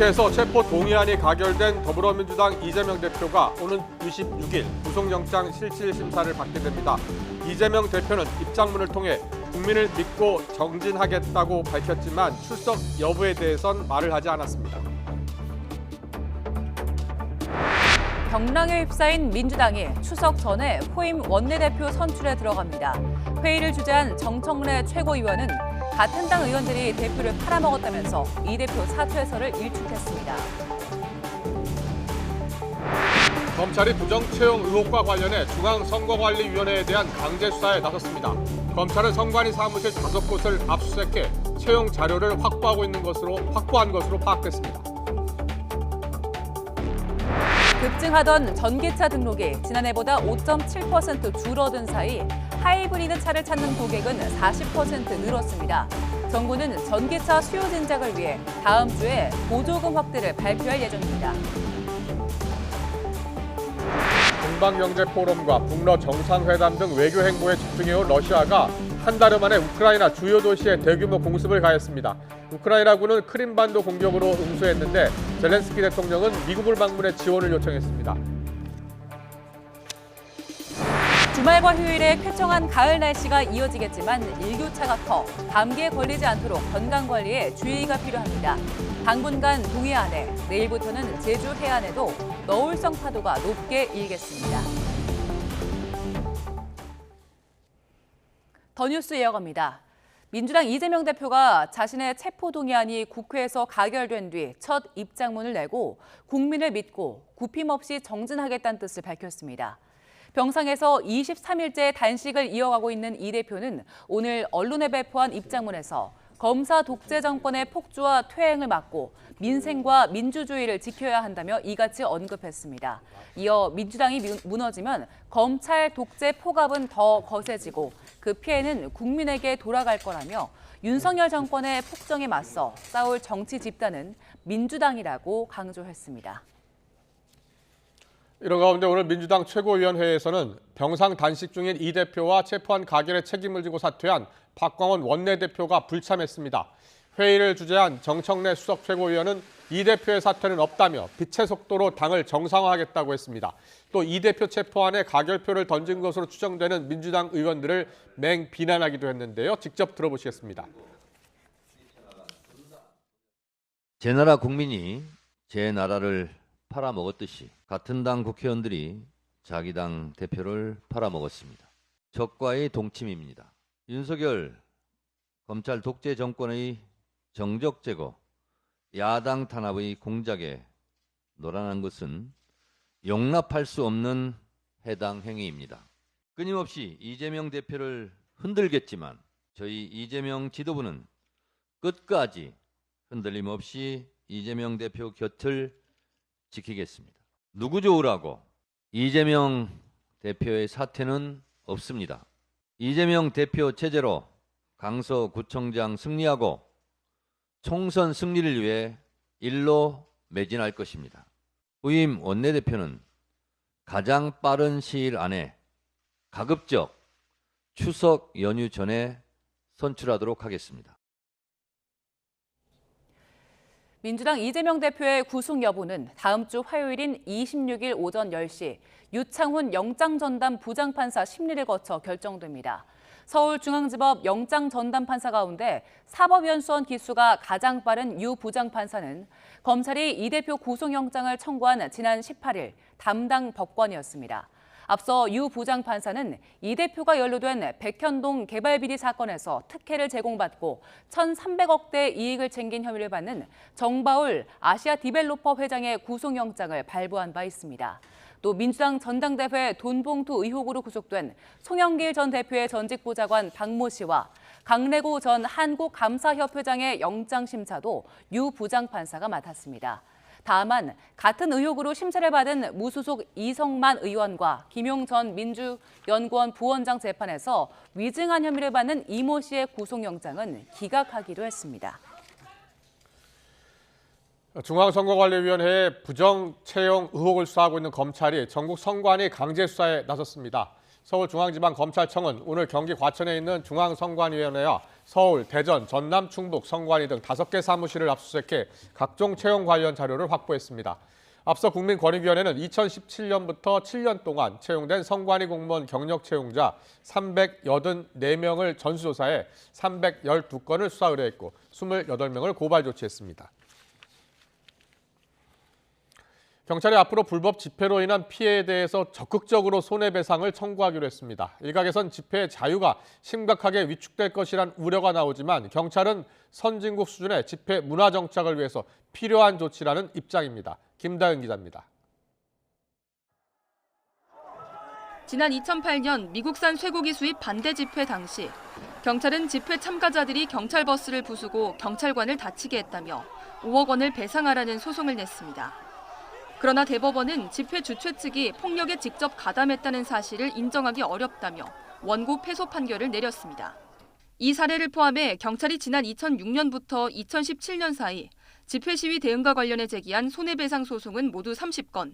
국회에서 체포 동의안이 가결된 더불어민주당 이재명 대표가 오는 26일 구속영장 실질 심사를 받게 됩니다. 이재명 대표는 입장문을 통해 국민을 믿고 정진하겠다고 밝혔지만 출석 여부에 대해선 말을 하지 않았습니다. 경랑에 휩싸인 민주당이 추석 전에 후임 원내대표 선출에 들어갑니다. 회의를 주재한 정청래 최고위원은 같은 당 의원들이 대표를 팔아먹었다면서 이 대표 사퇴설을 일축했습니다. 검찰이 부정 채용 의혹과 관련해 중앙선거관리위원회에 대한 강제 수사에 나섰습니다. 검찰은 선관위 사무실 5곳을 압수수색해 채용 자료를 확보한 것으로 파악됐습니다. 급증하던 전기차 등록이 지난해보다 5.7% 줄어든 사이 하이브리드 차를 찾는 고객은 40% 늘었습니다. 정부는 전기차 수요 진작을 위해 다음 주에 보조금 확대를 발표할 예정입니다. 동방경제포럼과 북러 정상회담 등 외교 행보에 집중해온 러시아가 한 달 만에 우크라이나 주요 도시에 대규모 공습을 가했습니다. 우크라이나군은 크림반도 공격으로 응수했는데 젤렌스키 대통령은 미국을 방문해 지원을 요청했습니다. 주말과 휴일에 쾌청한 가을 날씨가 이어지겠지만 일교차가 커 감기에 걸리지 않도록 건강관리에 주의가 필요합니다. 당분간 동해안에, 내일부터는 제주 해안에도 너울성 파도가 높게 일겠습니다. 더 뉴스 이어갑니다. 민주당 이재명 대표가 자신의 체포동의안이 국회에서 가결된 뒤 첫 입장문을 내고 국민을 믿고 굽힘없이 정진하겠다는 뜻을 밝혔습니다. 병상에서 23일째 단식을 이어가고 있는 이 대표는 오늘 언론에 배포한 입장문에서 검사 독재 정권의 폭주와 퇴행을 막고 민생과 민주주의를 지켜야 한다며 이같이 언급했습니다. 이어 민주당이 무너지면 검찰 독재 폭압은 더 거세지고 그 피해는 국민에게 돌아갈 거라며 윤석열 정권의 폭정에 맞서 싸울 정치 집단은 민주당이라고 강조했습니다. 이런 가운데 오늘 민주당 최고위원회에서는 병상 단식 중인 이 대표와 체포한 가결의 책임을 지고 사퇴한 박광원 원내대표가 불참했습니다. 회의를 주재한 정청래 수석 최고위원은 이 대표의 사퇴는 없다며 빛의 속도로 당을 정상화하겠다고 했습니다. 또 이 대표 체포안에 가결표를 던진 것으로 추정되는 민주당 의원들을 맹비난하기도 했는데요. 직접 들어보시겠습니다. 제 나라 국민이 제 나라를 팔아먹었듯이 같은 당 국회의원들이 자기 당 대표를 팔아먹었습니다. 적과의 동침입니다. 윤석열 검찰 독재 정권의 정적 제거, 야당 탄압의 공작에 노란한 것은 용납할 수 없는 해당 행위입니다. 끊임없이 이재명 대표를 흔들겠지만 저희 이재명 지도부는 끝까지 흔들림 없이 이재명 대표 곁을 지키겠습니다. 누구 좋으라고 이재명 대표의 사퇴는 없습니다. 이재명 대표 체제로 강서구청장 승리하고 총선 승리를 위해 일로 매진할 것입니다. 후임 원내대표는 가장 빠른 시일 안에 가급적 추석 연휴 전에 선출하도록 하겠습니다. 민주당 이재명 대표의 구속 여부는 다음 주 화요일인 26일 오전 10시 유창훈 영장전담 부장판사 심리를 거쳐 결정됩니다. 서울중앙지법 영장전담판사 가운데 사법연수원 기수가 가장 빠른 유 부장판사는 검찰이 이 대표 구속영장을 청구한 지난 18일 담당 법관이었습니다. 앞서 유 부장판사는 이 대표가 연루된 백현동 개발비리 사건에서 특혜를 제공받고 1,300억대 이익을 챙긴 혐의를 받는 정바울 아시아 디벨로퍼 회장의 구속영장을 발부한 바 있습니다. 또 민주당 전당대회 돈봉투 의혹으로 구속된 송영길 전 대표의 전직 보좌관 박모 씨와 강래구 전 한국감사협회장의 영장심사도 유 부장판사가 맡았습니다. 다만 같은 의혹으로 심사를 받은 무소속 이성만 의원과 김용 전 민주연구원 부원장 재판에서 위증한 혐의를 받는 이모 씨의 구속영장은 기각하기로 했습니다. 중앙선거관리위원회의 부정 채용 의혹을 수사하고 있는 검찰이 전국 선관위 강제 수사에 나섰습니다. 서울중앙지방검찰청은 오늘 경기 과천에 있는 중앙선관위원회와 서울, 대전, 전남, 충북, 선관위 등 5개 사무실을 압수수색해 각종 채용 관련 자료를 확보했습니다. 앞서 국민권익위원회는 2017년부터 7년 동안 채용된 선관위 공무원 경력 채용자 384명을 전수조사해 312건을 수사 의뢰했고 28명을 고발 조치했습니다. 경찰이 앞으로 불법 집회로 인한 피해에 대해서 적극적으로 손해배상을 청구하기로 했습니다. 일각에선 집회의 자유가 심각하게 위축될 것이란 우려가 나오지만 경찰은 선진국 수준의 집회 문화 정착을 위해서 필요한 조치라는 입장입니다. 김다은 기자입니다. 지난 2008년 미국산 쇠고기 수입 반대 집회 당시 경찰은 집회 참가자들이 경찰 버스를 부수고 경찰관을 다치게 했다며 5억 원을 배상하라는 소송을 냈습니다. 그러나 대법원은 집회 주최 측이 폭력에 직접 가담했다는 사실을 인정하기 어렵다며 원고 패소 판결을 내렸습니다. 이 사례를 포함해 경찰이 지난 2006년부터 2017년 사이 집회 시위 대응과 관련해 제기한 손해배상 소송은 모두 30건.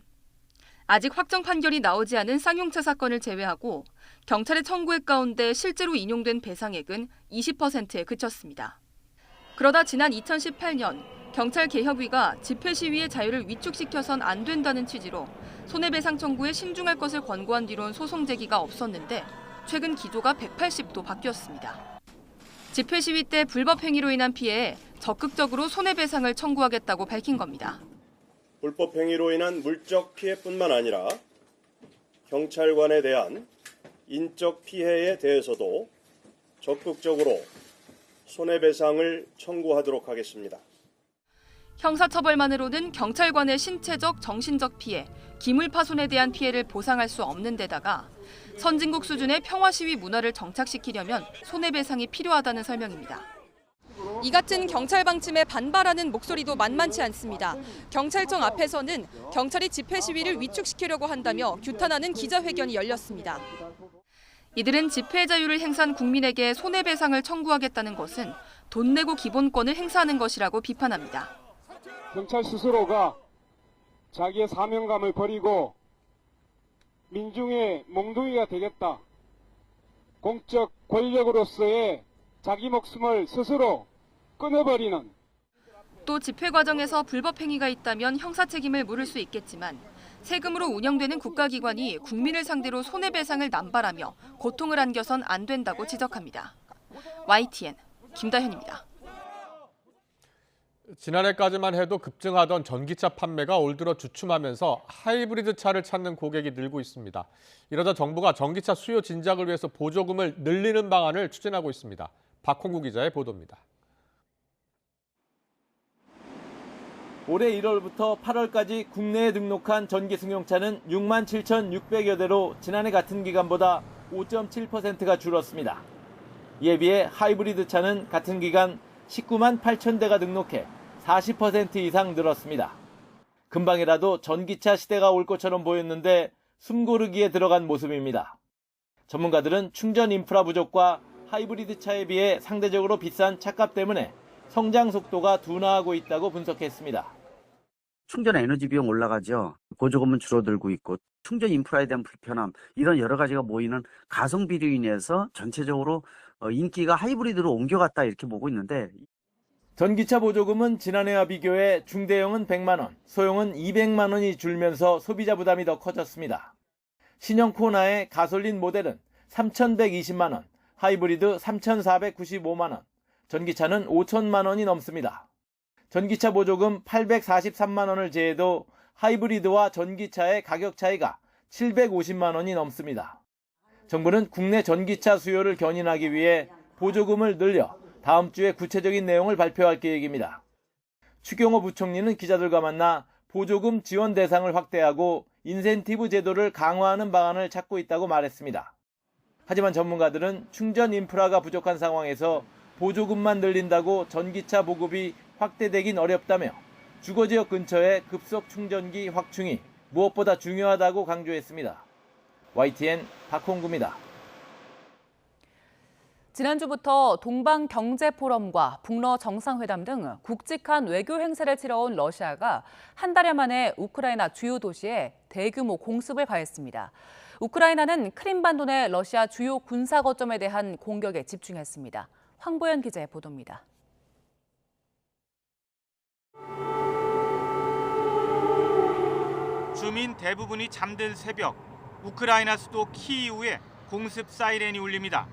아직 확정 판결이 나오지 않은 쌍용차 사건을 제외하고 경찰의 청구액 가운데 실제로 인용된 배상액은 20%에 그쳤습니다. 그러다 지난 2018년 경찰 개혁위가 집회 시위의 자유를 위축시켜선 안 된다는 취지로 손해배상 청구에 신중할 것을 권고한 뒤론 소송 제기가 없었는데 최근 기조가 180도 바뀌었습니다. 집회 시위 때 불법 행위로 인한 피해에 적극적으로 손해배상을 청구하겠다고 밝힌 겁니다. 불법 행위로 인한 물적 피해뿐만 아니라 경찰관에 대한 인적 피해에 대해서도 적극적으로 손해배상을 청구하도록 하겠습니다. 형사처벌만으로는 경찰관의 신체적, 정신적 피해, 기물파손에 대한 피해를 보상할 수 없는 데다가 선진국 수준의 평화시위 문화를 정착시키려면 손해배상이 필요하다는 설명입니다. 이 같은 경찰 방침에 반발하는 목소리도 만만치 않습니다. 경찰청 앞에서는 경찰이 집회 시위를 위축시키려고 한다며 규탄하는 기자회견이 열렸습니다. 이들은 집회 자유를 행사한 국민에게 손해배상을 청구하겠다는 것은 돈 내고 기본권을 행사하는 것이라고 비판합니다. 경찰 스스로가 자기의 사명감을 버리고 민중의 몽둥이가 되겠다. 공적 권력으로서의 자기 목숨을 스스로 끊어버리는. 또 집회 과정에서 불법 행위가 있다면 형사 책임을 물을 수 있겠지만 세금으로 운영되는 국가기관이 국민을 상대로 손해배상을 남발하며 고통을 안겨선 안 된다고 지적합니다. YTN 김다현입니다. 지난해까지만 해도 급증하던 전기차 판매가 올 들어 주춤하면서 하이브리드 차를 찾는 고객이 늘고 있습니다. 이러다 정부가 전기차 수요 진작을 위해서 보조금을 늘리는 방안을 추진하고 있습니다. 박홍구 기자의 보도입니다. 올해 1월부터 8월까지 국내에 등록한 전기 승용차는 67,600여 대로 지난해 같은 기간보다 5.7%가 줄었습니다. 이에 비해 하이브리드 차는 같은 기간 19만 8천 대가 등록해 40% 이상 늘었습니다. 금방이라도 전기차 시대가 올 것처럼 보였는데 숨고르기에 들어간 모습입니다. 전문가들은 충전 인프라 부족과 하이브리드 차에 비해 상대적으로 비싼 차값 때문에 성장 속도가 둔화하고 있다고 분석했습니다. 충전 에너지 비용 올라가죠. 보조금은 줄어들고 있고 충전 인프라에 대한 불편함 이런 여러 가지가 모이는 가성비로 인해서 전체적으로 인기가 하이브리드로 옮겨갔다 이렇게 보고 있는데 전기차 보조금은 지난해와 비교해 중대형은 100만 원, 소형은 200만 원이 줄면서 소비자 부담이 더 커졌습니다. 신형 코나의 가솔린 모델은 3,120만 원, 하이브리드 3,495만 원, 전기차는 5천만 원이 넘습니다. 전기차 보조금 843만 원을 제해도 하이브리드와 전기차의 가격 차이가 750만 원이 넘습니다. 정부는 국내 전기차 수요를 견인하기 위해 보조금을 늘려 다음 주에 구체적인 내용을 발표할 계획입니다. 추경호 부총리는 기자들과 만나 보조금 지원 대상을 확대하고 인센티브 제도를 강화하는 방안을 찾고 있다고 말했습니다. 하지만 전문가들은 충전 인프라가 부족한 상황에서 보조금만 늘린다고 전기차 보급이 확대되긴 어렵다며 주거지역 근처에 급속 충전기 확충이 무엇보다 중요하다고 강조했습니다. YTN 박홍구입니다. 지난주부터 동방경제포럼과 북러 정상회담 등 굵직한 외교 행사를 치러온 러시아가 한 달 만에 우크라이나 주요 도시에 대규모 공습을 가했습니다. 우크라이나는 크림반도 내 러시아 주요 군사 거점에 대한 공격에 집중했습니다. 황보연 기자의 보도입니다. 주민 대부분이 잠든 새벽, 우크라이나 수도 키이우에 공습 사이렌이 울립니다.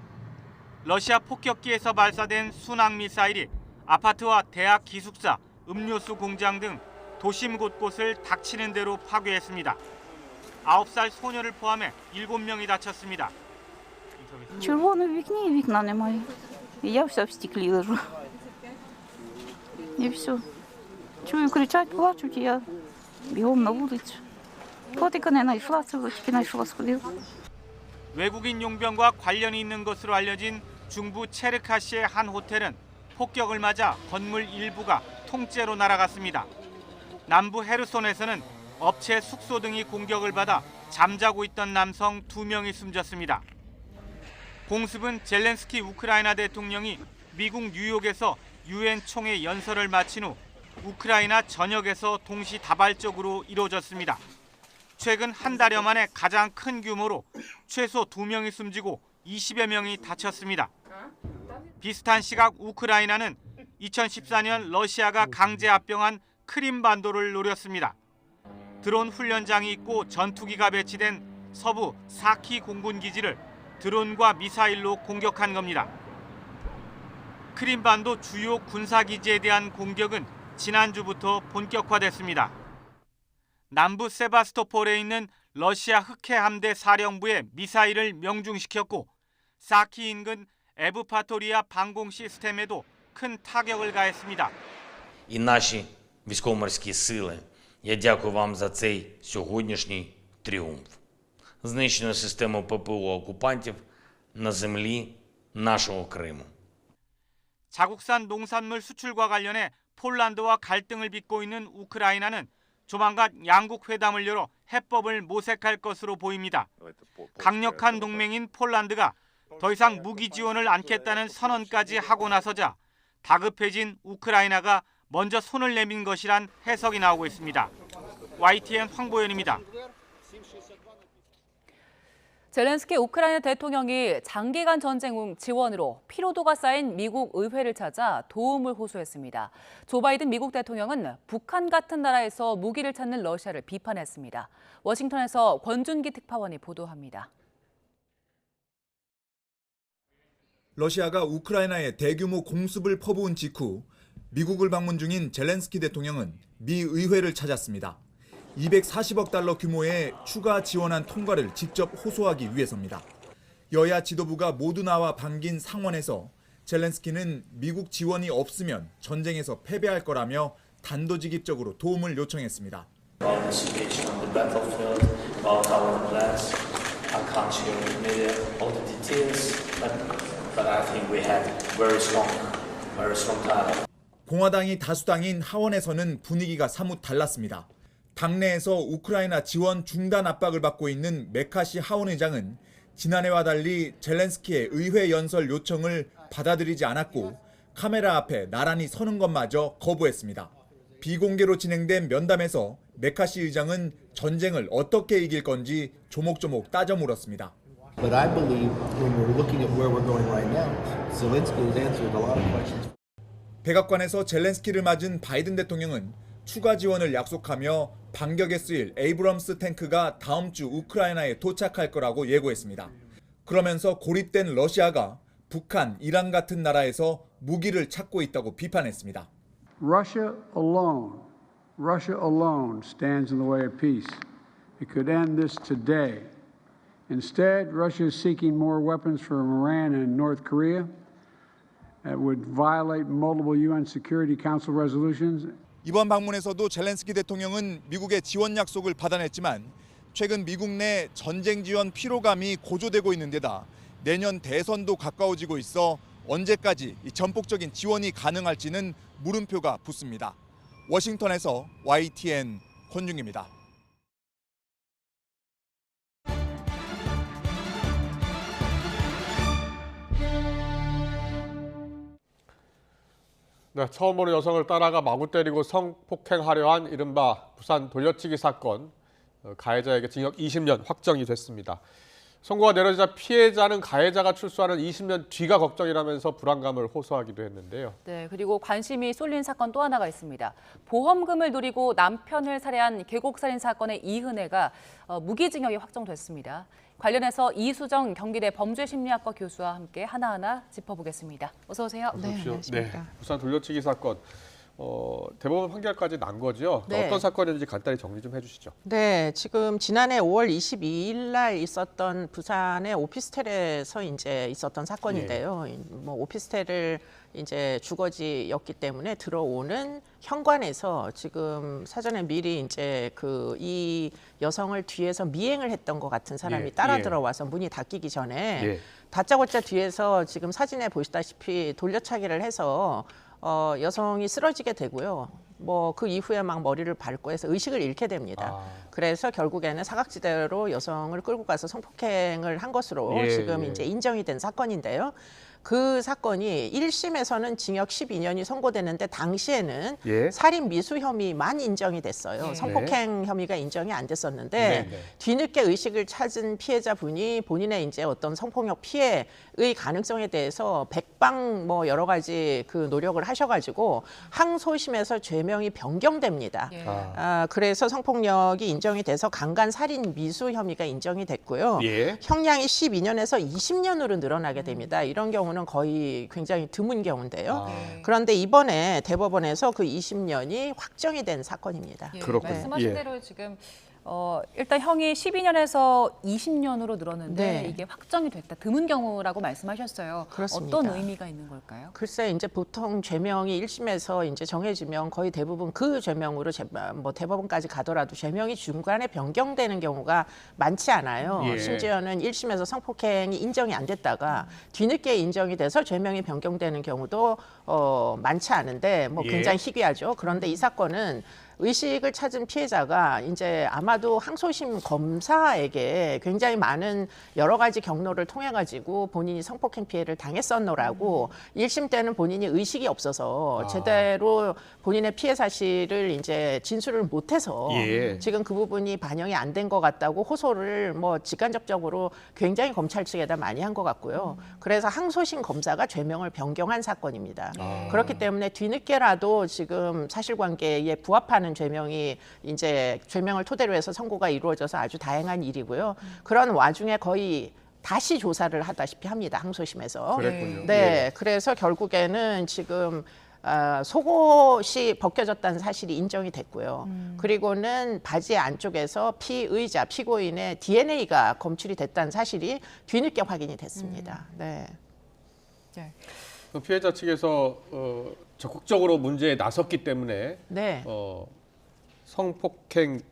러시아 폭격기에서 발사된 순항 미사일이 아파트와 대학 기숙사, 음료수 공장 등 도심 곳곳을 닥치는 대로 파괴했습니다. 9살 소녀를 포함해 7명이 다쳤습니다. Червоне в вікні, і вікна немає. І я вся в стеклі лежу. І все. Чую, кричать, плачуть, і я бігом на вулицю. Котика не знайшла, це тільки знайшла, сходила. 외국인 용병과 관련이 있는 것으로 알려진 중부 체르카시의 한 호텔은 폭격을 맞아 건물 일부가 통째로 날아갔습니다. 남부 헤르손에서는 업체 숙소 등이 공격을 받아 잠자고 있던 남성 2명이 숨졌습니다. 공습은 젤렌스키 우크라이나 대통령이 미국 뉴욕에서 유엔 총회 연설을 마친 후 우크라이나 전역에서 동시다발적으로 이루어졌습니다. 최근 한 달여 만에 가장 큰 규모로 최소 2명이 숨지고 20여 명이 다쳤습니다. 비슷한 시각 우크라이나는 2014년 러시아가 강제 합병한 크림반도를 노렸습니다. 드론 훈련장이 있고 전투기가 배치된 서부 사키 공군 기지를 드론과 미사일로 공격한 겁니다. 크림반도 주요 군사기지에 대한 공격은 지난주부터 본격화됐습니다. 남부 세바스토폴에 있는 러시아 흑해 함대 사령부의 미사일을 명중시켰고 사키 인근 에브파토리아 방공 시스템에도 큰 타격을 가했습니다. І наші військово-морські сили, я дякую вам за цей сьогоднішній тріумф. Знищено систему ППО окупантів на землі нашого Криму. 자국산 농산물 수출과 관련해 폴란드와 갈등을 빚고 있는 우크라이나는 조만간 양국 회담을 열어 해법을 모색할 것으로 보입니다. 강력한 동맹인 폴란드가 더 이상 무기 지원을 않겠다는 선언까지 하고 나서자 다급해진 우크라이나가 먼저 손을 내민 것이란 해석이 나오고 있습니다. YTN 황보연입니다. 젤렌스키 우크라이나 대통령이 장기간 전쟁 후 지원으로 피로도가 쌓인 미국 의회를 찾아 도움을 호소했습니다. 조 바이든 미국 대통령은 북한 같은 나라에서 무기를 찾는 러시아를 비판했습니다. 워싱턴에서 권준기 특파원이 보도합니다. 러시아가 우크라이나에 대규모 공습을 퍼부은 직후 미국을 방문 중인 젤렌스키 대통령은 미 의회를 찾았습니다. 240억 달러 규모의 추가 지원안 통과를 직접 호소하기 위해서입니다. 여야 지도부가 모두 나와 반긴 상원에서 젤렌스키는 미국 지원이 없으면 전쟁에서 패배할 거라며 단도직입적으로 도움을 요청했습니다. 공화당이 다수당인 하원에서는 분위기가 사뭇 달랐습니다. 당내에서 우크라이나 지원 중단 압박을 받고 있는 메카시 하원의장은 지난해와 달리 젤렌스키의 의회 연설 요청을 받아들이지 않았고 카메라 앞에 나란히 서는 것마저 거부했습니다. 비공개로 진행된 면담에서 메카시 의장은 전쟁을 어떻게 이길 건지 조목조목 따져 물었습니다. But I believe when we're looking at where we're going right now, Zelensky has answered a lot of questions. 백악관에서 젤렌스키를 맞은 바이든 대통령은 추가 지원을 약속하며 반격에 쓰일 에이브럼스 탱크가 다음 주 우크라이나에 도착할 거라고 예고했습니다. 그러면서 고립된 러시아가 북한, 이란 같은 나라에서 무기를 찾고 있다고 비판했습니다. Russia alone stands in the way of peace. It could end this today. Instead, Russia is seeking more weapons from Iran and North Korea that would violate multiple UN Security Council resolutions. 이번 방문에서도 젤렌스키 대통령은 미국의 지원 약속을 받아냈지만 최근 미국 내 전쟁 지원 피로감이 고조되고 있는 데다 내년 대선도 가까워지고 있어 언제까지 이 전폭적인 지원이 가능할지는 물음표가 붙습니다. 워싱턴에서 YTN 권중입니다. 네, 처음으로 여성을 따라가 마구 때리고 성폭행하려 한 이른바 부산 돌려치기 사건. 가해자에게 징역 20년 확정이 됐습니다. 선고가 내려지자 피해자는 가해자가 출소하는 20년 뒤가 걱정이라면서 불안감을 호소하기도 했는데요. 네, 그리고 관심이 쏠린 사건 또 하나가 있습니다. 보험금을 노리고 남편을 살해한 계곡살인 사건의 이은혜가 무기징역이 확정됐습니다. 관련해서 이수정 경기대 범죄심리학과 교수와 함께 하나하나 짚어보겠습니다. 어서 오세요. 네, 부산 돌려치기 사건. 대법원 판결까지 난 거죠. 네. 어떤 사건인지 간단히 정리 좀 해주시죠. 네, 지금 지난해 5월 22일 날 있었던 부산의 오피스텔에서 이제 있었던 사건인데요. 뭐 오피스텔을 이제 주거지였기 때문에 들어오는 현관에서 지금 사전에 미리 이제 이 여성을 뒤에서 미행을 했던 것 같은 사람이 따라 들어와서 문이 닫히기 전에 다짜고짜 뒤에서 지금 사진에 보시다시피 돌려차기를 해서 여성이 쓰러지게 되고요. 뭐 그 이후에 막 머리를 밟고 해서 의식을 잃게 됩니다. 그래서 결국에는 사각지대로 여성을 끌고 가서 성폭행을 한 것으로 지금 이제 인정이 된 사건인데요. 그 사건이 1심에서는 징역 12년이 선고되는데 당시에는 살인 미수 혐의만 인정이 됐어요. 성폭행 혐의가 인정이 안 됐었는데 뒤늦게 의식을 찾은 피해자분이 본인의 이제 어떤 성폭력 피해의 가능성에 대해서 백방 뭐 여러 가지 그 노력을 하셔가지고 항소심에서 죄명이 변경됩니다. 그래서 성폭력이 인정이 돼서 강간 살인 미수 혐의가 인정이 됐고요. 형량이 12년에서 20년으로 늘어나게 됩니다. 이런 경우는 거의 굉장히 드문 경우인데요. 그런데 이번에 대법원에서 그 20년이 확정이 된 사건입니다. 그렇군요. 말씀하신 대로 지금 일단 형이 12년에서 20년으로 늘었는데 이게 확정이 됐다. 드문 경우라고 말씀하셨어요. 그렇습니다. 어떤 의미가 있는 걸까요? 글쎄 이제 보통 죄명이 1심에서 이제 정해지면 거의 대부분 그 죄명으로 뭐 대법원까지 가더라도 죄명이 중간에 변경되는 경우가 많지 않아요. 심지어는 1심에서 성폭행이 인정이 안 됐다가 뒤늦게 인정이 돼서 죄명이 변경되는 경우도 많지 않은데 뭐 굉장히 희귀하죠. 그런데 이 사건은 의식을 찾은 피해자가 이제 아마도 항소심 검사에게 굉장히 많은 여러 가지 경로를 통해 가지고 본인이 성폭행 피해를 당했었노라고 1심 때는 본인이 의식이 없어서 제대로 본인의 피해 사실을 이제 진술을 못해서 지금 그 부분이 반영이 안 된 것 같다고 호소를 뭐 직간접적으로 굉장히 검찰 측에다 많이 한 것 같고요. 그래서 항소심 검사가 죄명을 변경한 사건입니다. 그렇기 때문에 뒤늦게라도 지금 사실관계에 부합하는 죄명이 이제 죄명을 토대로 해서 선고가 이루어져서 아주 다행한 일이고요. 그런 와중에 거의 다시 조사를 하다시피 합니다. 항소심에서. 그랬군요. 네, 그래서 결국에는 지금 속옷이 벗겨졌다는 사실이 인정이 됐고요. 그리고는 바지 안쪽에서 피의자, 피고인의 DNA가 검출이 됐다는 사실이 뒤늦게 확인이 됐습니다. 네. 피해자 측에서 적극적으로 문제에 나섰기 때문에 성폭행까지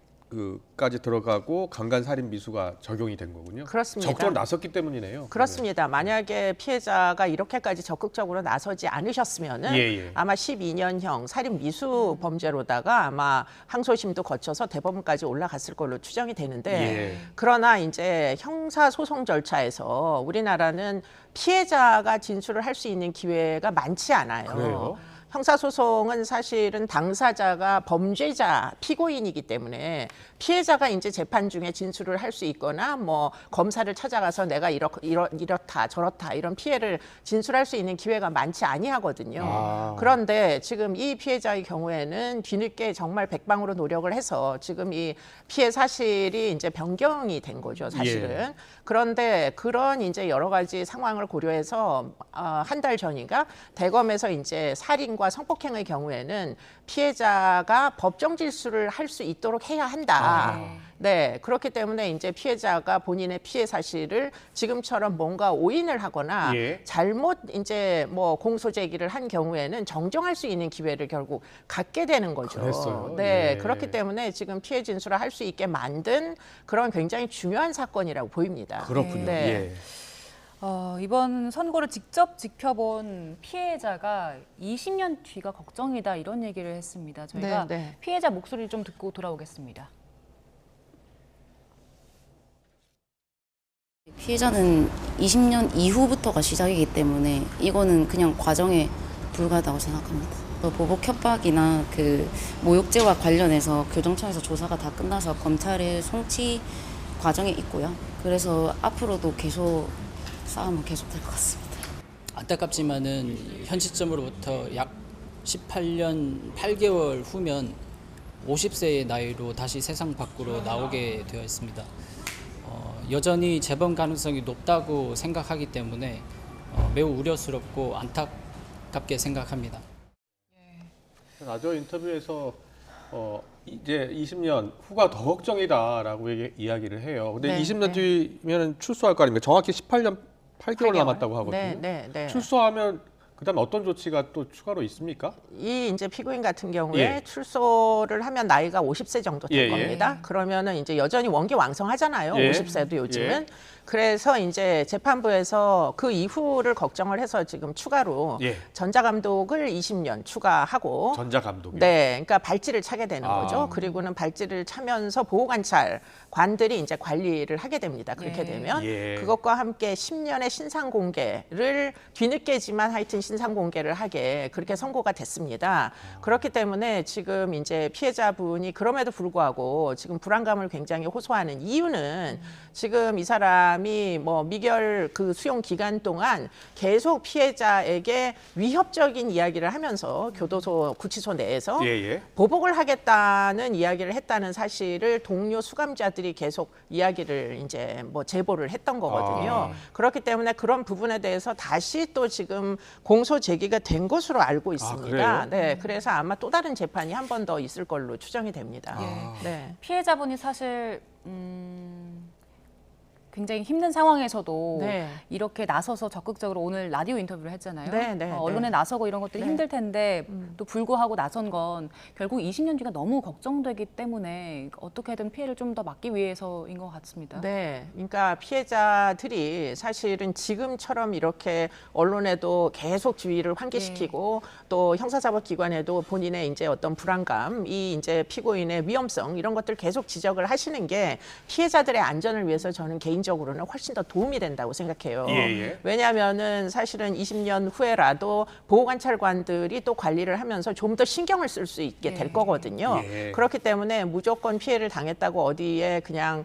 들어가고 강간살인 미수가 적용이 된 거군요. 그렇습니다. 적극적으로 나섰기 때문이네요. 그렇습니다. 만약에 피해자가 이렇게까지 적극적으로 나서지 않으셨으면은 아마 12년형 살인 미수 범죄로다가 아마 항소심도 거쳐서 대법원까지 올라갔을 걸로 추정이 되는데 그러나 이제 형사소송 절차에서 우리나라는 피해자가 진술을 할 수 있는 기회가 많지 않아요. 그래요? 형사소송은 사실은 당사자가 범죄자, 피고인이기 때문에 피해자가 이제 재판 중에 진술을 할 수 있거나 뭐 검사를 찾아가서 내가 이렇다 저렇다 이런 피해를 진술할 수 있는 기회가 많지 아니하거든요. 그런데 지금 이 피해자의 경우에는 뒤늦게 정말 백방으로 노력을 해서 지금 이 피해 사실이 이제 변경이 된 거죠, 사실은. 그런데 그런 이제 여러 가지 상황을 고려해서 한 달 전인가 대검에서 이제 살인과 성폭행의 경우에는 피해자가 법정 질수를 할 수 있도록 해야 한다. 네, 그렇기 때문에 이제 피해자가 본인의 피해 사실을 지금처럼 뭔가 오인을 하거나 잘못 이제 뭐 공소 제기를 한 경우에는 정정할 수 있는 기회를 결국 갖게 되는 거죠. 그랬어요? 네, 그렇기 때문에 지금 피해 진술을 할 수 있게 만든 그런 굉장히 중요한 사건이라고 보입니다. 그렇군요. 네. 이번 선고를 직접 지켜본 피해자가 20년 뒤가 걱정이다 이런 얘기를 했습니다. 저희가 피해자 목소리를 좀 듣고 돌아오겠습니다. 피해자는 20년 이후부터가 시작이기 때문에 이거는 그냥 과정에 불과하다고 생각합니다. 보복 협박이나 그 모욕죄와 관련해서 교정청에서 조사가 다 끝나서 검찰에 송치 과정에 있고요. 그래서 앞으로도 계속 싸움은 계속될 것 같습니다. 안타깝지만은 현 시점으로부터 약 18년 8개월 후면 50세의 나이로 다시 세상 밖으로 나오게 되어 있습니다. 여전히 재범 가능성이 높다고 생각하기 때문에 매우 우려스럽고 안타깝게 생각합니다. 라디오 인터뷰에서 이제 20년 후가 더 걱정이다라고 이야기를 해요. 근데 네, 20년 뒤면 출소할 거 아닙니까? 정확히 18년 8개월 남았다고 하거든요. 네. 출소하면 그다음에 어떤 조치가 또 추가로 있습니까? 이 이제 피고인 같은 경우에 예. 출소를 하면 나이가 50세 정도 될 예, 예. 겁니다. 그러면은 이제 여전히 원기왕성하잖아요. 예. 50세도 요즘은. 예. 그래서 이제 재판부에서 그 이후를 걱정을 해서 지금 추가로 예. 전자감독을 20년 추가하고 전자감독이요? 네, 그러니까 발찌를 차게 되는 아. 거죠. 그리고는 발찌를 차면서 보호관찰관들이 이제 관리를 하게 됩니다. 그렇게 예. 되면 예. 그것과 함께 10년의 신상 공개를 뒤늦게지만 하여튼 신상 공개를 하게 그렇게 선고가 됐습니다. 그렇기 때문에 지금 이제 피해자분이 그럼에도 불구하고 지금 불안감을 굉장히 호소하는 이유는 지금 이 사람이 뭐 미결 그 수용 기간 동안 계속 피해자에게 위협적인 이야기를 하면서 교도소 구치소 내에서 보복을 하겠다는 이야기를 했다는 사실을 동료 수감자들이 계속 이야기를 이제 뭐 제보를 했던 거거든요. 그렇기 때문에 그런 부분에 대해서 다시 또 지금 공소 제기가 된 것으로 알고 있습니다. 그래요? 네, 그래서 아마 또 다른 재판이 한 번 더 있을 걸로 추정이 됩니다. 네. 피해자분이 사실 굉장히 힘든 상황에서도 네. 이렇게 나서서 적극적으로 오늘 라디오 인터뷰를 했잖아요. 네, 언론에 나서고 이런 것들이 네. 힘들 텐데 또 불구하고 나선 건 결국 20년 뒤가 너무 걱정되기 때문에 어떻게든 피해를 좀 더 막기 위해서인 것 같습니다. 네, 그러니까 피해자들이 사실은 지금처럼 이렇게 언론에도 계속 주의를 환기시키고 또 형사사법기관에도 본인의 이제 어떤 불안감, 이 이제 피고인의 위험성 이런 것들 계속 지적을 하시는 게 피해자들의 안전을 위해서 저는 개인적으로는 훨씬 더 도움이 된다고 생각해요. 왜냐하면은 사실은 20년 후에라도 보호관찰관들이 또 관리를 하면서 좀 더 신경을 쓸 수 있게 될 거거든요. 그렇기 때문에 무조건 피해를 당했다고 어디에 그냥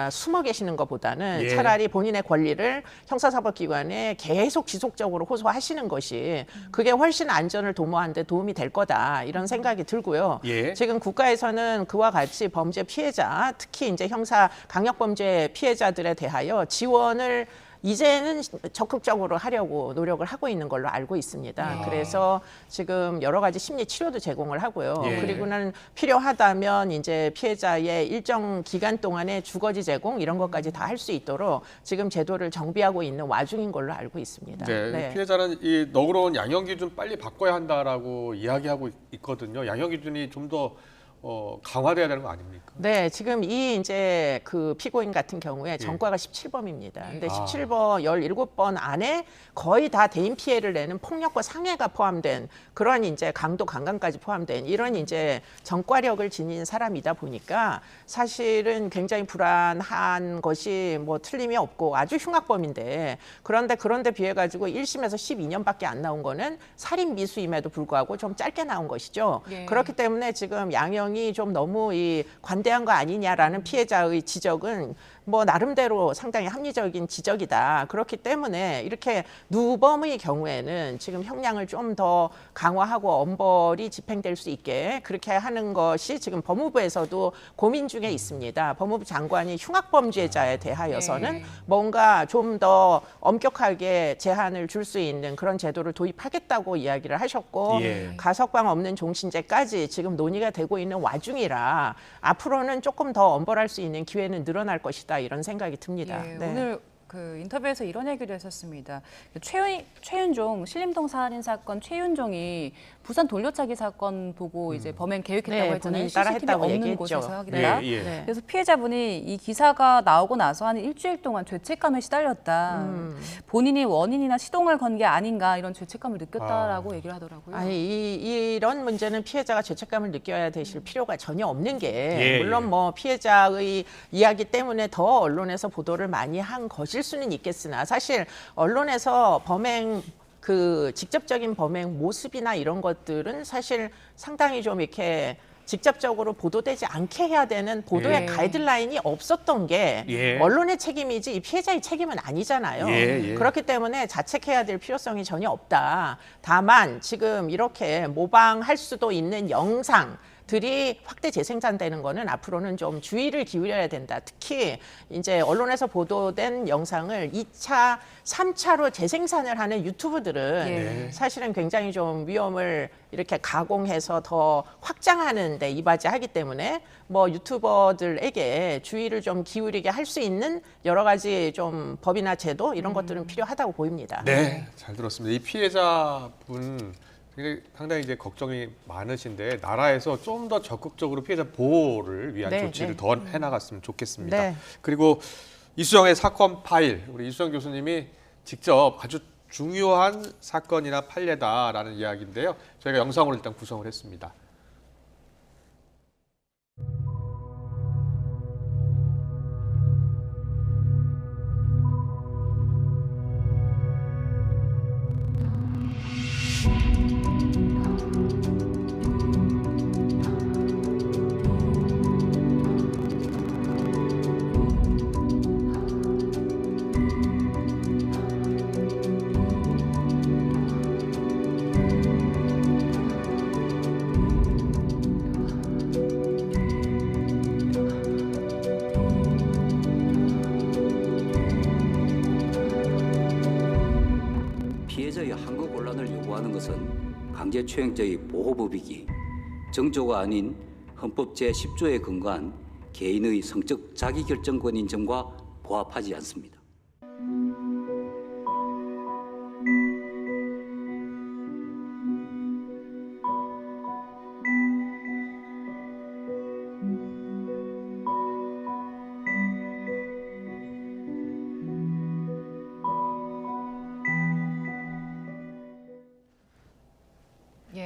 숨어 계시는 것보다는 차라리 본인의 권리를 형사사법기관에 계속 지속적으로 호소하시는 것이 그게 훨씬 안전을 도모하는 데 도움이 될 거다 이런 생각이 들고요. 지금 국가에서는 그와 같이 범죄 피해자, 특히 이제 형사 강력범죄 피해자들에 대하여 지원을 이제는 적극적으로 하려고 노력을 하고 있는 걸로 알고 있습니다. 그래서 지금 여러 가지 심리 치료도 제공을 하고요. 그리고는 필요하다면 이제 피해자의 일정 기간 동안의 주거지 제공 이런 것까지 다 할 수 있도록 지금 제도를 정비하고 있는 와중인 걸로 알고 있습니다. 피해자는 이 너그러운 양형 기준 빨리 바꿔야 한다라고 이야기하고 있거든요. 양형 기준이 좀 더 강화돼야 되는 거 아닙니까? 네, 지금 이 이제 그 피고인 같은 경우에 전과가 17범입니다. 근데 17범 17번 안에 거의 다 대인 피해를 내는 폭력과 상해가 포함된 그런 이제 강도 강간까지 포함된 이런 이제 전과력을 지닌 사람이다 보니까 사실은 굉장히 불안한 것이 뭐 틀림이 없고 아주 흉악범인데 그런데 비해 가지고 1심에서 12년밖에 안 나온 거는 살인 미수임에도 불구하고 좀 짧게 나온 것이죠. 그렇기 때문에 지금 양형이 좀 너무 이 관대한 거 아니냐라는 피해자의 지적은 뭐 나름대로 상당히 합리적인 지적이다. 그렇기 때문에 이렇게 누범의 경우에는 지금 형량을 좀 더 강화하고 엄벌이 집행될 수 있게 그렇게 하는 것이 지금 법무부에서도 고민 중에 있습니다. 법무부 장관이 흉악범죄자에 대하여서는 뭔가 좀 더 엄격하게 제한을 줄 수 있는 그런 제도를 도입하겠다고 이야기를 하셨고 가석방 없는 종신제까지 지금 논의가 되고 있는 와중이라 앞으로는 조금 더 엄벌할 수 있는 기회는 늘어날 것이다. 이런 생각이 듭니다. 오늘 그 인터뷰에서 이런 얘기를 했었습니다. 최윤종 신림동 살인 사건 최윤종이 부산 돌려차기 사건 보고 이제 범행 계획했다고 했잖아요. CCTV 없는 곳에서 하겠다. 그래서 피해자분이 이 기사가 나오고 나서 한 일주일 동안 죄책감에 시달렸다. 본인이 원인이나 시동을 건 게 아닌가 이런 죄책감을 느꼈다라고 얘기를 하더라고요. 아니 이런 문제는 피해자가 죄책감을 느껴야 되실 필요가 전혀 없는 게 물론 뭐 피해자의 이야기 때문에 더 언론에서 보도를 많이 한 것일 수는 있겠으나 사실 언론에서 범행 그 직접적인 범행 모습이나 이런 것들은 사실 상당히 좀 이렇게 직접적으로 보도되지 않게 해야 되는 보도의 가이드라인이 없었던 게 언론의 책임이지 이 피해자의 책임은 아니잖아요. 그렇기 때문에 자책해야 될 필요성이 전혀 없다. 다만 지금 이렇게 모방할 수도 있는 영상들이 확대 재생산되는 거는 앞으로는 좀 주의를 기울여야 된다. 특히 이제 언론에서 보도된 영상을 2차, 3차로 재생산을 하는 유튜브들은 사실은 굉장히 좀 위험을 이렇게 가공해서 더 확장하는 데 이바지하기 때문에 뭐 유튜버들에게 주의를 좀 기울이게 할 수 있는 여러 가지 좀 법이나 제도 이런 것들은 필요하다고 보입니다. 네, 잘 들었습니다. 이 피해자분 상당히 이제 걱정이 많으신데 나라에서 좀 더 적극적으로 피해자 보호를 위한 조치를 더 해나갔으면 좋겠습니다. 그리고 이수정의 사건 파일, 우리 이수정 교수님이 직접 아주 중요한 사건이나 판례다라는 이야기인데요. 저희가 영상으로 일단 구성을 했습니다. 피해자의 한국 혼란을 요구하는 것은 강제추행죄의 보호법이기 정조가 아닌 헌법 제10조에 근거한 개인의 성적 자기결정권 인정과 부합하지 않습니다.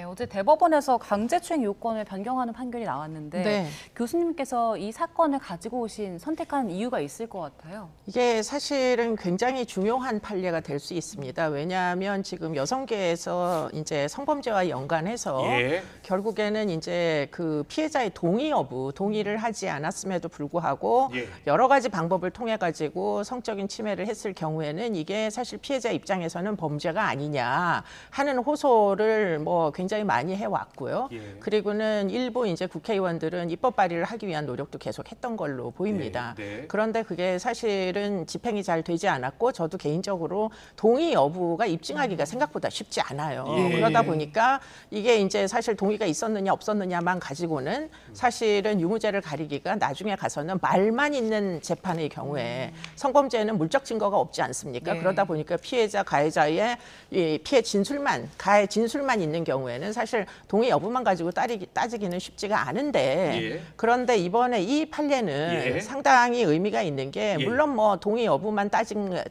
어제 대법원에서 강제추행 요건을 변경하는 판결이 나왔는데 교수님께서 이 사건을 가지고 오신 선택한 이유가 있을 것 같아요. 이게 사실은 굉장히 중요한 판례가 될 수 있습니다. 왜냐하면 지금 여성계에서 이제 성범죄와 연관해서 결국에는 이제 그 피해자의 동의 여부, 동의를 하지 않았음에도 불구하고 여러 가지 방법을 통해 가지고 성적인 침해를 했을 경우에는 이게 사실 피해자 입장에서는 범죄가 아니냐 하는 호소를 뭐 굉장히 많이 해왔고요. 그리고는 일부 이제 국회의원들은 입법 발의를 하기 위한 노력도 계속했던 걸로 보입니다. 그런데 그게 사실은 집행이 잘 되지 않았고 저도 개인적으로 동의 여부가 입증하기가 생각보다 쉽지 않아요. 그러다 보니까 이게 이제 사실 동의가 있었느냐 없었느냐만 가지고는 사실은 유무죄를 가리기가 나중에 가서는 말만 있는 재판의 경우에 성범죄는 물적 증거가 없지 않습니까? 그러다 보니까 피해자 가해자의 이 피해 진술만 가해 진술만 있는 경우에는 사실 동의 여부만 가지고 따지기는 쉽지가 않은데 그런데 이번에 이 판례는 상당히 의미가 있는 게 물론 뭐 동의 여부만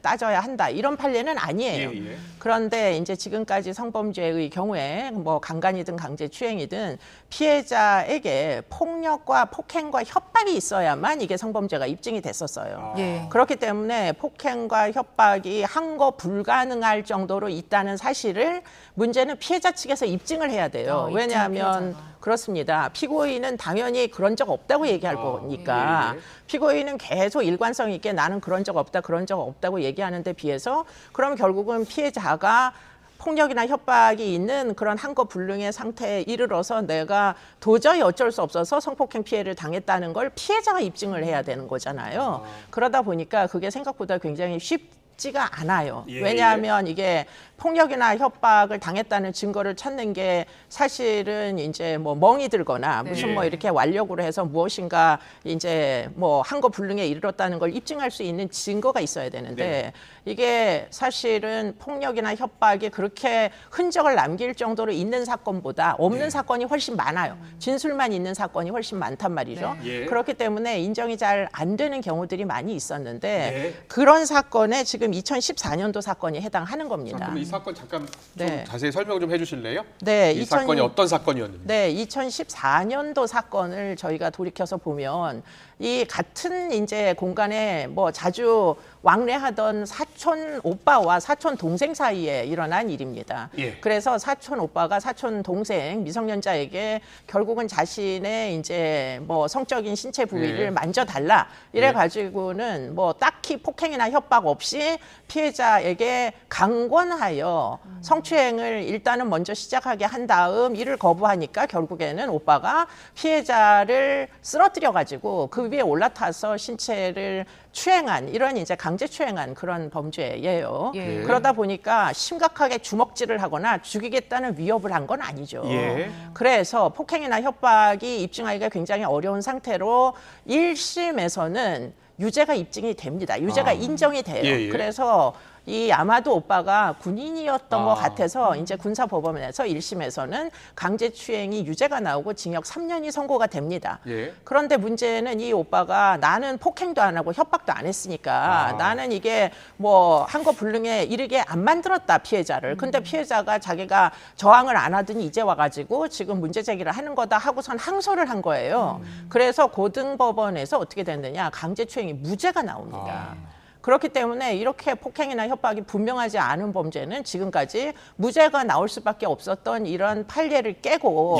따져야 한다 이런 판례는 아니에요. 그런데 이제 지금까지 성범죄의 경우에 뭐 강간이든 강제추행이든 피해자에게 폭력과 폭행과 협박이 있어야만 이게 성범죄가 입증이 됐었어요. 그렇기 때문에 폭행과 협박이 항거 불가능할 정도로 있다는 사실을 문제는 피해자 측에서 입증을 해야 돼요. 왜냐하면 그렇습니다. 피고인은 당연히 그런 적 없다고 얘기할 거니까 피고인은 계속 일관성 있게 나는 그런 적 없다, 그런 적 없다고 얘기하는 데 비해서 그럼 결국은 피해자가 폭력이나 협박이 있는 그런 항거 불능의 상태에 이르러서 내가 도저히 어쩔 수 없어서 성폭행 피해를 당했다는 걸 피해자가 입증을 해야 되는 거잖아요. 그러다 보니까 그게 생각보다 굉장히 쉽지가 않아요. 왜냐하면 이게 폭력이나 협박을 당했다는 증거를 찾는 게 사실은 이제 뭐 멍이 들거나 무슨 뭐 이렇게 완력으로 해서 무엇인가 이제 뭐 항거 불능에 이르렀다는 걸 입증할 수 있는 증거가 있어야 되는데 이게 사실은 폭력이나 협박이 그렇게 흔적을 남길 정도로 있는 사건보다 없는 사건이 훨씬 많아요. 진술만 있는 사건이 훨씬 많단 말이죠. 그렇기 때문에 인정이 잘 안 되는 경우들이 많이 있었는데 그런 사건에 지금 2014년도 사건이 해당하는 겁니다. 이 사건 잠깐 좀 자세히 설명 좀 해주실래요? 이 2000... 사건이 어떤 사건이었는지. 네, 2014년도 사건을 저희가 돌이켜서 보면 이 같은 이제 공간에 뭐 자주 왕래하던 사촌 오빠와 사촌 동생 사이에 일어난 일입니다. 예. 그래서 사촌 오빠가 사촌 동생 미성년자에게 결국은 자신의 이제 뭐 성적인 신체 부위를 예. 만져달라 이래 가지고는 뭐 딱히 폭행이나 협박 없이 피해자에게 강권하여 성추행을 일단은 먼저 시작하게 한 다음 이를 거부하니까 결국에는 오빠가 피해자를 쓰러뜨려 가지고 그 위에 올라타서 신체를 추행한 이런 이제 강제 추행한 그런 범죄예요. 예. 그러다 보니까 심각하게 주먹질을 하거나 죽이겠다는 위협을 한 건 아니죠. 예. 그래서 폭행이나 협박이 입증하기가 굉장히 어려운 상태로 1심에서는 유죄가 입증이 됩니다. 유죄가 인정이 돼요. 예, 예. 그래서 이 아마도 오빠가 군인이었던 것 같아서 이제 군사법원에서 1심에서는 강제추행이 유죄가 나오고 징역 3년이 선고가 됩니다. 예. 그런데 문제는 이 오빠가 나는 폭행도 안 하고 협박도 안 했으니까 나는 이게 뭐 한 거 불능에 이르게 안 만들었다 피해자를. 근데 피해자가 자기가 저항을 안 하더니 이제 와가지고 지금 문제 제기를 하는 거다 하고선 항소를 한 거예요. 그래서 고등법원에서 어떻게 됐느냐 강제추행이 무죄가 나옵니다. 그렇기 때문에 이렇게 폭행이나 협박이 분명하지 않은 범죄는 지금까지 무죄가 나올 수밖에 없었던 이런 판례를 깨고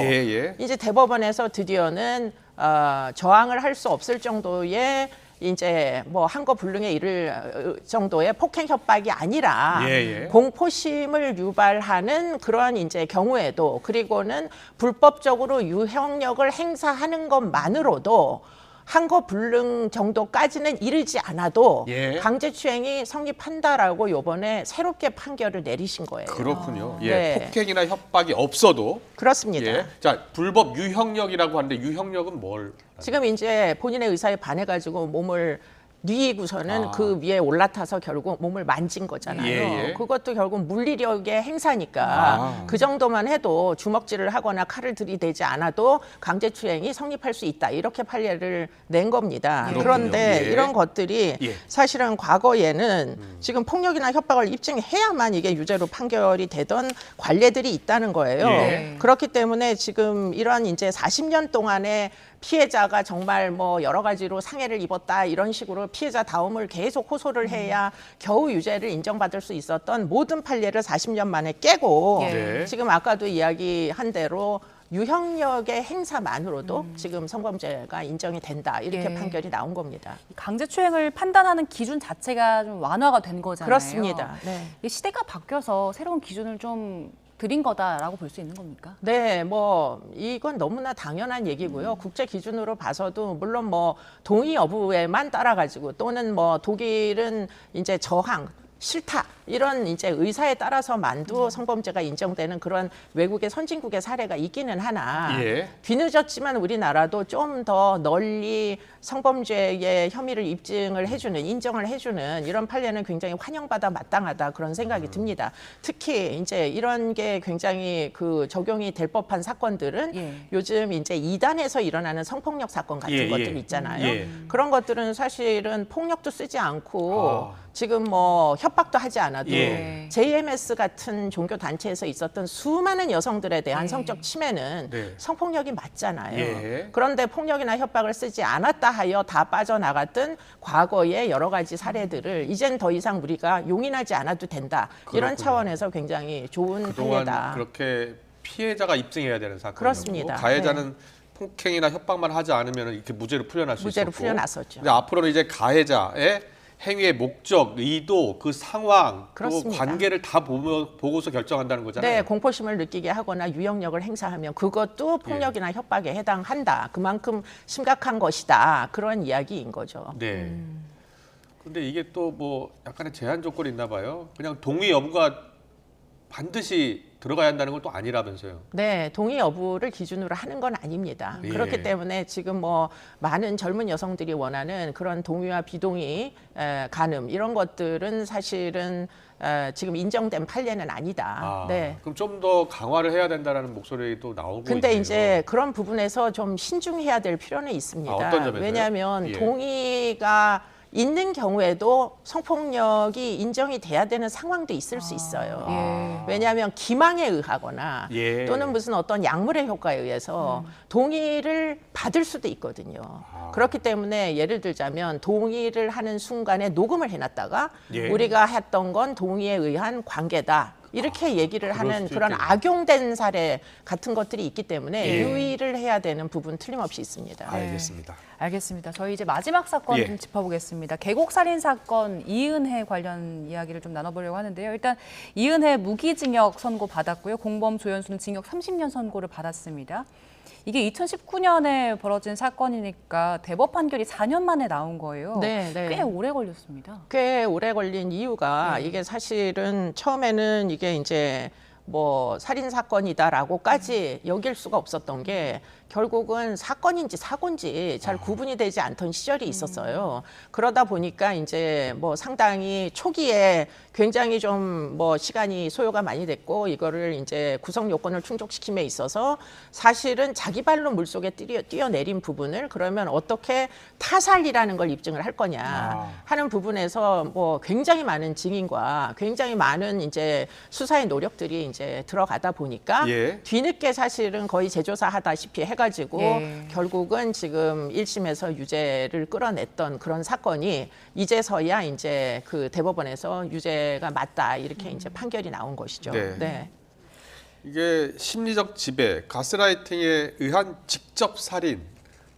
이제 대법원에서 드디어는 저항을 할 수 없을 정도의 이제 뭐 한 거 불능에 이를 정도의 폭행 협박이 아니라 공포심을 유발하는 그런 이제 경우에도 그리고는 불법적으로 유형력을 행사하는 것만으로도 한 거 불능 정도까지는 이르지 않아도 강제추행이 성립한다라고 이번에 새롭게 판결을 내리신 거예요. 그렇군요. 네. 폭행이나 협박이 없어도 그렇습니다. 자, 불법 유형력이라고 하는데 유형력은 뭘? 지금 이제 본인의 의사에 반해가지고 몸을 뉘고서는 그 위에 올라타서 결국 몸을 만진 거잖아요. 그것도 결국 물리력의 행사니까 그 정도만 해도 주먹질을 하거나 칼을 들이대지 않아도 강제추행이 성립할 수 있다. 이렇게 판례를 낸 겁니다. 그런데 이런 것들이 사실은 과거에는 지금 폭력이나 협박을 입증해야만 이게 유죄로 판결이 되던 관례들이 있다는 거예요. 그렇기 때문에 지금 이런 이제 40년 동안의 피해자가 정말 뭐 여러 가지로 상해를 입었다 이런 식으로 피해자 다움을 계속 호소를 해야 겨우 유죄를 인정받을 수 있었던 모든 판례를 40년 만에 깨고 지금 아까도 이야기한 대로 유형력의 행사만으로도 지금 성범죄가 인정이 된다 이렇게 판결이 나온 겁니다. 강제추행을 판단하는 기준 자체가 좀 완화가 된 거잖아요. 그렇습니다. 시대가 바뀌어서 새로운 기준을 좀 드린 거다라고 볼 수 있는 겁니까? 네, 뭐 이건 너무나 당연한 얘기고요. 국제 기준으로 봐서도 물론 뭐 동의 여부에만 따라 가지고 또는 뭐 독일은 이제 저항 싫다 이런 이제 의사에 따라서만도 성범죄가 인정되는 그런 외국의 선진국의 사례가 있기는 하나 뒤늦었지만 우리나라도 좀 더 널리 성범죄의 혐의를 입증을 해주는 인정을 해주는 이런 판례는 굉장히 환영받아 마땅하다 그런 생각이 듭니다. 특히 이제 이런 게 굉장히 그 적용이 될 법한 사건들은 요즘 이제 이단에서 일어나는 성폭력 사건 같은 것들 있잖아요. 그런 것들은 사실은 폭력도 쓰지 않고 지금 뭐 협박도 하지 않아도 JMS 같은 종교 단체에서 있었던 수많은 여성들에 대한 성적 침해는 성폭력이 맞잖아요. 그런데 폭력이나 협박을 쓰지 않았다 하여 다 빠져나갔던 과거의 여러 가지 사례들을 이젠 더 이상 우리가 용인하지 않아도 된다. 이런 차원에서 굉장히 좋은 판례다. 그렇게 피해자가 입증해야 되는 사건이고 그렇습니다. 가해자는 폭행이나 협박만 하지 않으면 이렇게 무죄로 풀려날 수 무죄로 있었고 풀려났었죠. 근데 앞으로는 이제 가해자의 행위의 목적, 의도, 그 상황, 또 관계를 다 보고서 결정한다는 거잖아요. 네, 공포심을 느끼게 하거나 유형력을 행사하면 그것도 폭력이나 협박에 해당한다. 그만큼 심각한 것이다. 그런 이야기인 거죠. 네. 근데 이게 또 뭐 약간의 제한 조건이 있나 봐요. 그냥 동의 여부가 반드시 들어가야 한다는 건 또 아니라면서요. 네, 동의 여부를 기준으로 하는 건 아닙니다. 그렇기 때문에 지금 뭐 많은 젊은 여성들이 원하는 그런 동의와 비동의 간음 이런 것들은 사실은 지금 인정된 판례는 아니다. 네. 그럼 좀 더 강화를 해야 된다라는 목소리도 나오고 근데 있네요. 이제 그런 부분에서 좀 신중해야 될 필요는 있습니다. 어떤 점에서요? 왜냐하면 동의가 있는 경우에도 성폭력이 인정이 돼야 되는 상황도 있을 수 있어요. 왜냐하면 기망에 의하거나 또는 무슨 어떤 약물의 효과에 의해서 동의를 받을 수도 있거든요. 그렇기 때문에 예를 들자면 동의를 하는 순간에 녹음을 해놨다가 우리가 했던 건 동의에 의한 관계다. 이렇게 얘기를 하는 그런 악용된 사례 같은 것들이 있기 때문에 유의를 해야 되는 부분 틀림없이 있습니다. 알겠습니다. 저희 이제 마지막 사건 좀 짚어보겠습니다. 계곡살인 사건 이은혜 관련 이야기를 좀 나눠보려고 하는데요. 일단 이은혜 무기징역 선고 받았고요. 공범 조연수는 징역 30년 선고를 받았습니다. 이게 2019년에 벌어진 사건이니까 대법 판결이 4년 만에 나온 거예요. 꽤 오래 걸렸습니다. 꽤 오래 걸린 이유가 이게 사실은 처음에는 이게 이제 뭐 살인 사건이다라고까지 여길 수가 없었던 게 결국은 사건인지 사고인지 잘 구분이 되지 않던 시절이 있었어요. 그러다 보니까 이제 뭐 상당히 초기에 굉장히 좀 뭐 시간이 소요가 많이 됐고 이거를 이제 구성 요건을 충족시킴에 있어서 사실은 자기 발로 물속에 뛰어내린 부분을 그러면 어떻게 타살이라는 걸 입증을 할 거냐 하는 부분에서 뭐 굉장히 많은 증인과 굉장히 많은 이제 수사의 노력들이 이제 들어가다 보니까 뒤늦게 사실은 거의 재조사하다시피 해가지고 결국은 지금 1심에서 유죄를 끌어냈던 그런 사건이 이제서야 이제 그 대법원에서 유죄가 맞다 이렇게 이제 판결이 나온 것이죠. 이게 심리적 지배, 가스라이팅에 의한 직접 살인이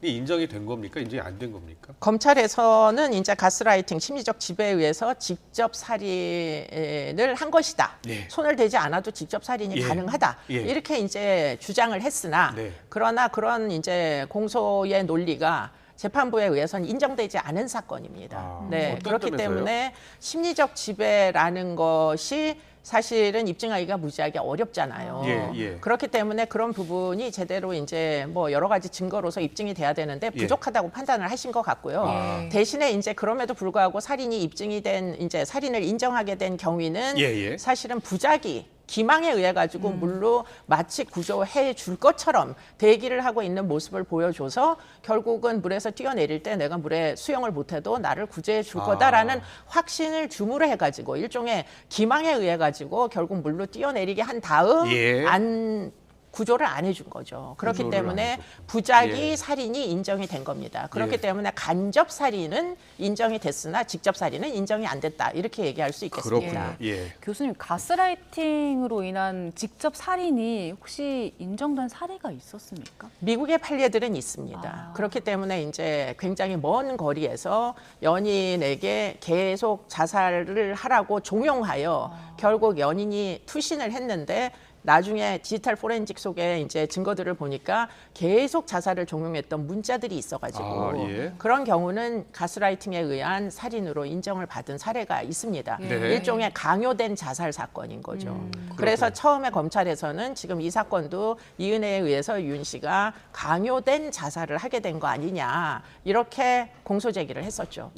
인정이 된 겁니까? 인정이 안 된 겁니까? 검찰에서는 이제 가스라이팅, 심리적 지배에 의해서 직접 살인을 한 것이다. 손을 대지 않아도 직접 살인이 가능하다. 이렇게 이제 주장을 했으나 그러나 그런 이제 공소의 논리가 재판부에 의해서는 인정되지 않은 사건입니다. 그렇기 때문에 심리적 지배라는 것이 사실은 입증하기가 무지하게 어렵잖아요. 그렇기 때문에 그런 부분이 제대로 이제 뭐 여러 가지 증거로서 입증이 돼야 되는데 부족하다고 판단을 하신 것 같고요. 대신에 이제 그럼에도 불구하고 살인이 입증이 된 이제 살인을 인정하게 된 경위는 사실은 부작위 기망에 의해 가지고 물로 마치 구조해 줄 것처럼 대기를 하고 있는 모습을 보여줘서 결국은 물에서 뛰어내릴 때 내가 물에 수영을 못해도 나를 구제해 줄 거다라는 확신을 주무르 해가지고 일종의 기망에 의해 가지고 결국 물로 뛰어내리게 한 다음 구조를 안 해준 거죠. 그렇기 때문에 부작위 살인이 인정이 된 겁니다. 그렇기 때문에 간접 살인은 인정이 됐으나 직접 살인은 인정이 안 됐다. 이렇게 얘기할 수 있겠습니다. 교수님, 가스라이팅으로 인한 직접 살인이 혹시 인정된 사례가 있었습니까? 미국의 판례들은 있습니다. 그렇기 때문에 이제 굉장히 먼 거리에서 연인에게 계속 자살을 하라고 종용하여 결국 연인이 투신을 했는데 나중에 디지털 포렌식 속에 이제 증거들을 보니까 계속 자살을 종용했던 문자들이 있어가지고 그런 경우는 가스라이팅에 의한 살인으로 인정을 받은 사례가 있습니다. 일종의 강요된 자살 사건인 거죠. 그래서 처음에 검찰에서는 지금 이 사건도 이은혜에 의해서 윤 씨가 강요된 자살을 하게 된 거 아니냐 이렇게 공소 제기를 했었죠.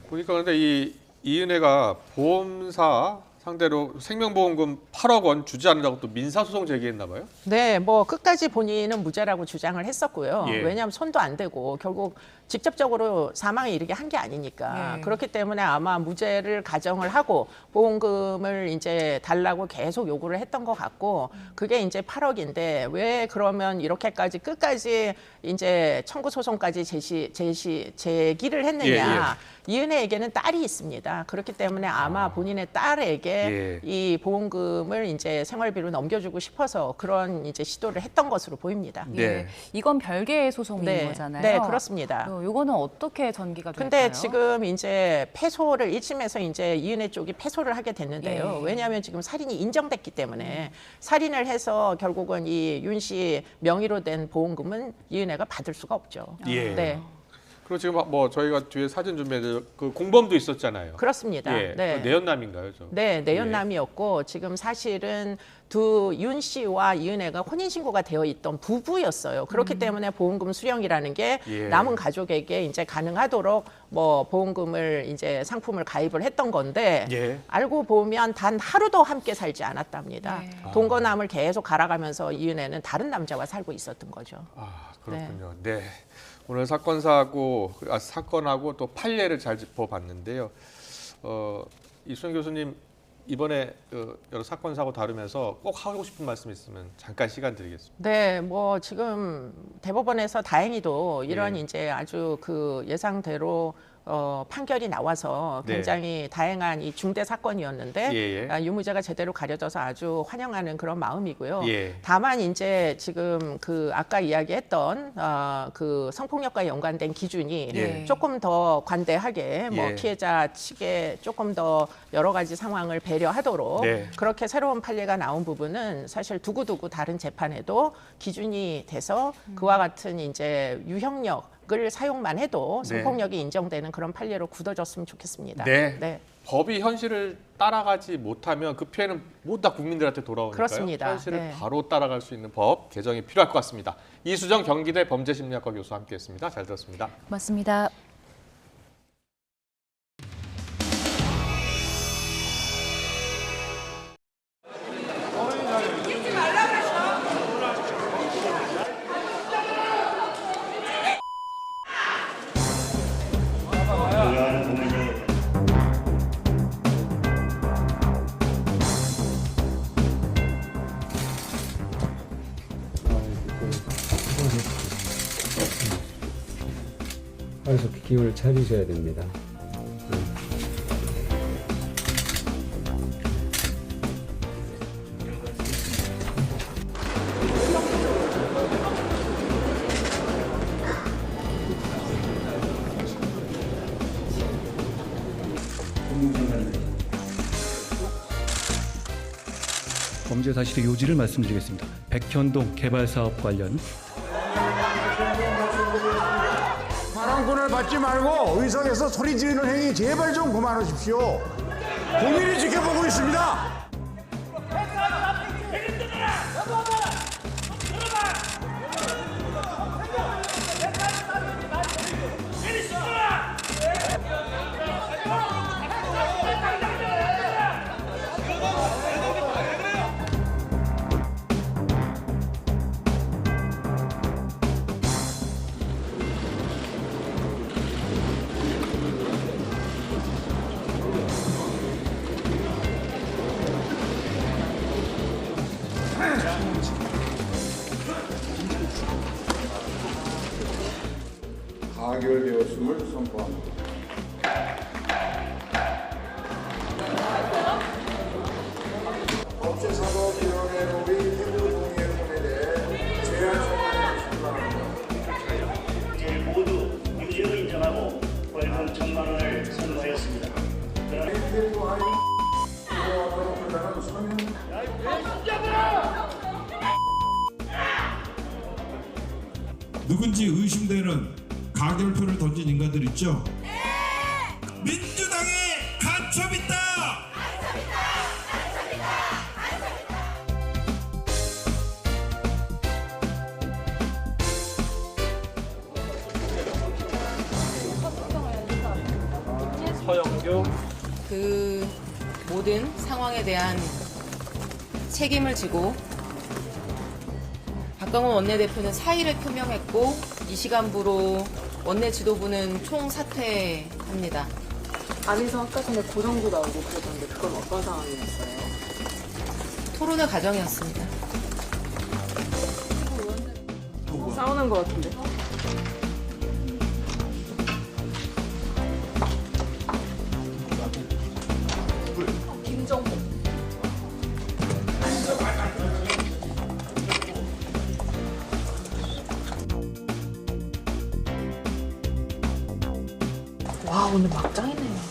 보니까 그런데 이 이은혜가 보험사 상대로 생명보험금 8억 원 주지 않는다고 또 민사소송 제기했나 봐요? 네, 뭐 끝까지 본인은 무죄라고 주장을 했었고요. 왜냐하면 손도 안 대고 결국 직접적으로 사망에 이르게 한 게 아니니까. 그렇기 때문에 아마 무죄를 가정을 하고 보험금을 이제 달라고 계속 요구를 했던 것 같고 그게 이제 8억인데 왜 그러면 이렇게까지 끝까지 이제 청구 소송까지 제기를 했느냐. 이은혜에게는 딸이 있습니다. 그렇기 때문에 아마 본인의 딸에게 이 보험금을 이제 생활비로 넘겨주고 싶어서 그런 이제 시도를 했던 것으로 보입니다. 이건 별개의 소송인 거잖아요. 네, 그렇습니다. 이거는 어떻게 전개가 될까요? 근데 지금 이제 패소를 1심에서 이제 이은혜 쪽이 패소를 하게 됐는데요. 왜냐하면 지금 살인이 인정됐기 때문에 살인을 해서 결국은 이 윤 씨 명의로 된 보험금은 이은혜가 받을 수가 없죠. 그리고 지금 뭐 저희가 뒤에 사진 준비해서 그 공범도 있었잖아요. 그렇습니다. 그 내연남인가요? 네, 내연남이었고 지금 사실은 두 윤 씨와 이은혜가 혼인신고가 되어 있던 부부였어요. 그렇기 때문에 보험금 수령이라는 게 남은 가족에게 이제 가능하도록 뭐 보험금을 이제 상품을 가입을 했던 건데 알고 보면 단 하루도 함께 살지 않았답니다. 동거남을 계속 갈아가면서 이은혜는 다른 남자와 살고 있었던 거죠. 그렇군요. 오늘 사건하고 또 판례를 잘 짚어봤는데요. 이수정 교수님 이번에 여러 사건 사고 다루면서 꼭 하고 싶은 말씀 있으면 잠깐 시간 드리겠습니다. 네, 뭐 지금 대법원에서 다행히도 이런 네. 이제 아주 그 예상대로 판결이 나와서 네. 굉장히 다행한 이 중대 사건이었는데 예, 예. 유무죄가 제대로 가려져서 아주 환영하는 그런 마음이고요. 예. 다만 이제 지금 그 아까 이야기했던 그 성폭력과 연관된 기준이 예. 조금 더 관대하게 뭐 예. 피해자 측에 조금 더 여러 가지 상황을 배려하도록 네. 그렇게 새로운 판례가 나온 부분은 사실 두고두고 다른 재판에도 기준이 돼서 그와 같은 이제 유형력을 사용만 해도 네. 성폭력이 인정되는 그런 판례로 굳어졌으면 좋겠습니다. 네. 법이 현실을 따라가지 못하면 그 피해는 모두 다 국민들한테 돌아오니까요. 그렇습니다. 현실을 네. 바로 따라갈 수 있는 법 개정이 필요할 것 같습니다. 이수정 경기대 범죄심리학과 교수와 함께했습니다. 잘 들었습니다. 고맙습니다. 그래서 기운을 차리셔야 됩니다. 범죄 사실의 요지를 말씀드리겠습니다. 백현동 개발사업 관련 발언권을 받지 말고 의석에서 소리 지르는 행위 제발 좀 그만하십시오. 국민이 지켜보고 있습니다. 가결되었음을 선포합니다. 법제사법위원회 로비 해부 동의회에 대해 제한 처분을 신청합니다. 모두 유죄로 인정하고 벌금 1,000만 원을 선고하였습니다. 누군지 의심되는 가결표를 던진 인간들 있죠? 민주당에 간첩 있다! 서영교 그 모든 상황에 대한 책임을 지고 박광원 원내대표는 사의를 표명했고 이 시간부로 원내 지도부는 총사퇴합니다. 안에서 아까 전에 고정도 나오고 그러던데 그건 어떤 상황이었어요? 토론의 과정이었습니다. 싸우는 것 같은데. 김정호. 와, 오늘 막장이네요.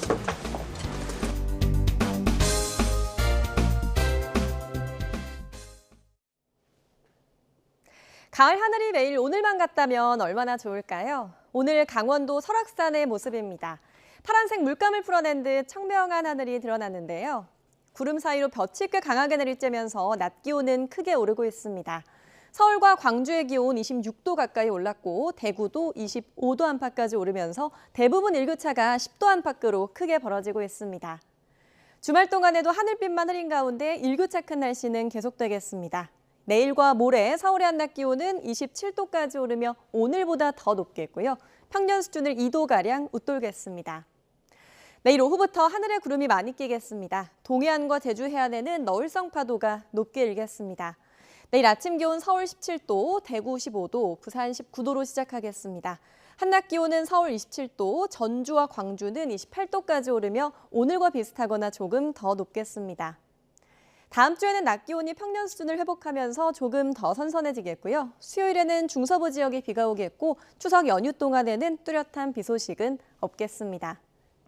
가을 하늘이 매일 오늘만 같다면 얼마나 좋을까요? 오늘 강원도 설악산의 모습입니다. 파란색 물감을 풀어낸 듯 청명한 하늘이 드러났는데요. 구름 사이로 볕이 꽤 강하게 내리쬐면서 낮 기온은 크게 오르고 있습니다. 서울과 광주의 기온 26도 가까이 올랐고 대구도 25도 안팎까지 오르면서 대부분 일교차가 10도 안팎으로 크게 벌어지고 있습니다. 주말 동안에도 하늘빛만 흐린 가운데 일교차 큰 날씨는 계속되겠습니다. 내일과 모레 서울의 한낮 기온은 27도까지 오르며 오늘보다 더 높겠고요. 평년 수준을 2도가량 웃돌겠습니다. 내일 오후부터 하늘에 구름이 많이 끼겠습니다. 동해안과 제주 해안에는 너울성 파도가 높게 일겠습니다. 내일 아침 기온 서울 17도, 대구 15도, 부산 19도로 시작하겠습니다. 한낮 기온은 서울 27도, 전주와 광주는 28도까지 오르며 오늘과 비슷하거나 조금 더 높겠습니다. 다음 주에는 낮 기온이 평년 수준을 회복하면서 조금 더 선선해지겠고요. 수요일에는 중서부 지역에 비가 오겠고 추석 연휴 동안에는 뚜렷한 비 소식은 없겠습니다.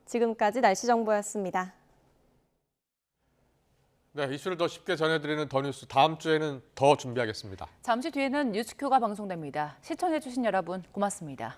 지금까지 날씨 정보였습니다. 네, 이슈를 더 쉽게 전해드리는 더 뉴스 다음 주에는 더 준비하겠습니다. 잠시 뒤에는 뉴스큐가 방송됩니다. 시청해주신 여러분 고맙습니다.